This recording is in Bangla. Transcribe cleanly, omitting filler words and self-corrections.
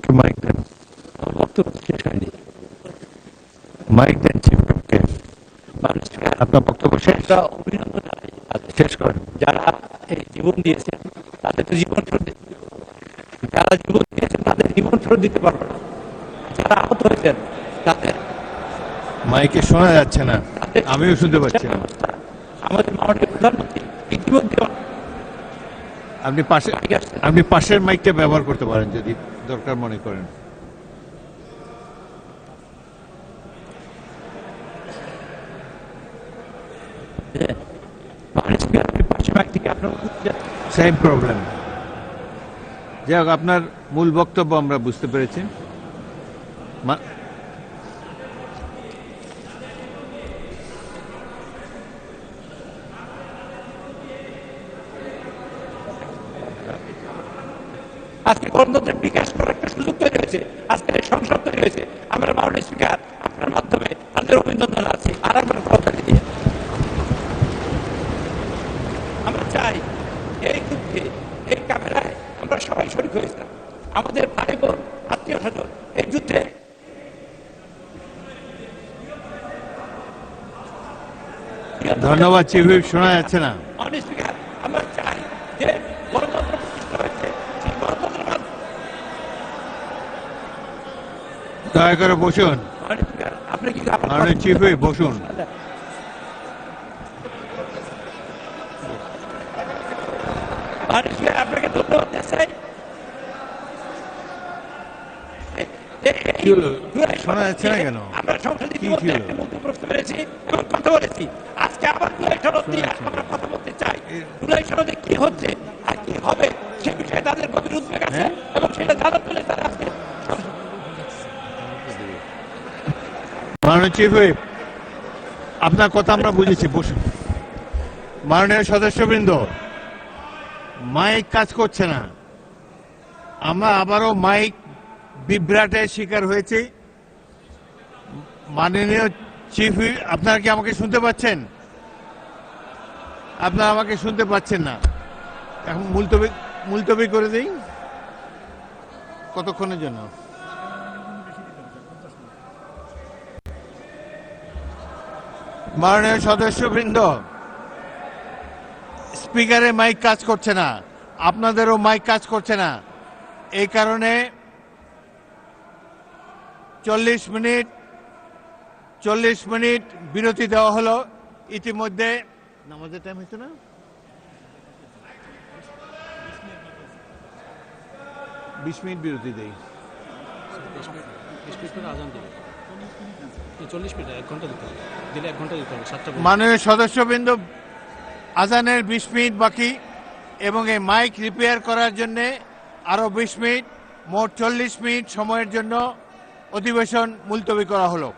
হুইপকে মাইক দেন, বক্তব্য শেষ হয়নি, মাইক দেন চিফ হুইপকে। আপনার বক্তব্য শেষ, অভিনন্দন জানাই। শেষ করেন। যারা এই জীবন দিয়েছেন তাদের তো জীবন ফেরত, যারা জীবন দিয়েছেন তাদের জীবন ফেরত দিতে পারবে না, যারা আহত হয়েছেন তাদের মাইকে শোনা যাচ্ছে না, আমিও শুনতে পাচ্ছি না। আমাদের মাননীয় প্রধানমন্ত্রী ইতিমধ্যে আপনি পাশের মাইকটা ব্যবহার করতে পারেন যদি দরকার মনে করেন। Same problem. যাই হোক, আপনার মূল বক্তব্য আমরা বুঝতে পেরেছি। আজকে গণতন্ত্রের বিকাশ করার একটা সুযোগ তৈরি হয়েছে, আজকে সংসদ তৈরি হয়েছে। আমরা মাননীয় স্পিকার আপনার মাধ্যমে তাদের অভিনন্দন আছে। আর একবার কথা দিয়ে আমরা চাই এই যুদ্ধে, এই ক্যামেরায় আমরা সবাই শরীক হয়েছিলাম, আমাদের ভাই বোন আত্মীয় স্বজন এই যুদ্ধে। ধন্যবাদ চিফ হুইপ, শোনা যাচ্ছে না। মাননীয় স্পিকার, আমরা চাই যে গণতন্ত্র প্রতিষ্ঠা হয়েছে, সেই গণতন্ত্রের দয়া করে বসুন। আপনি কি মাননীয় চিফ হুইপ বসুন। আপনাকে ধন্যবাদ চাই। শোনা যাচ্ছে না কেন? আমরা সংসদে কি ছিল? প্রশ্ন করেছি এবং কথা বলেছি। আজকে আবার জুলাই সনদ নিয়ে আমরা কথা বলতে চাই। জুলাই সনদে কি হচ্ছে আর কি হবে সে বিষয়ে তাদের গভীর উদ্বেগ আছে এবং সেটা জানার জন্য তারা আজকে। মাননীয় চিফ হুইপ, আপনার কথা আমরা বুঝেছি, বসুন। মাননীয় সদস্যবৃন্দ, মাইক কাজ করছে না। আমরা আবারও মাইক বিভ্রাটের শিকার হয়েছি। মাননীয় চিফ হুইপ, আপনারা কি আমাকে শুনতে পাচ্ছেন? আপনারা আমাকে শুনতে পাচ্ছেন না। এখন মুলতবি করে দিই কতক্ষণের জন্য। মাননীয় সদস্যবৃন্দ, স্পিকারে মাইক কাজ করছে না, আপনাদেরও মাইক কাজ করছে না। এই কারণে 40 মিনিট বিরতি দেওয়া হলো। ইতিমধ্যে নামাজের টাইম হয়েছে না, 20 মিনিট বিরতি দেই। মাননীয় সদস্যবৃন্দ, আজানের 20 মিনিট বাকি এবং এই মাইক রিপেয়ার করার জন্য আরো 20 মিনিট, মোট 40 মিনিট সময়ের জন্য অধিবেশন মুলতবি করা হলো।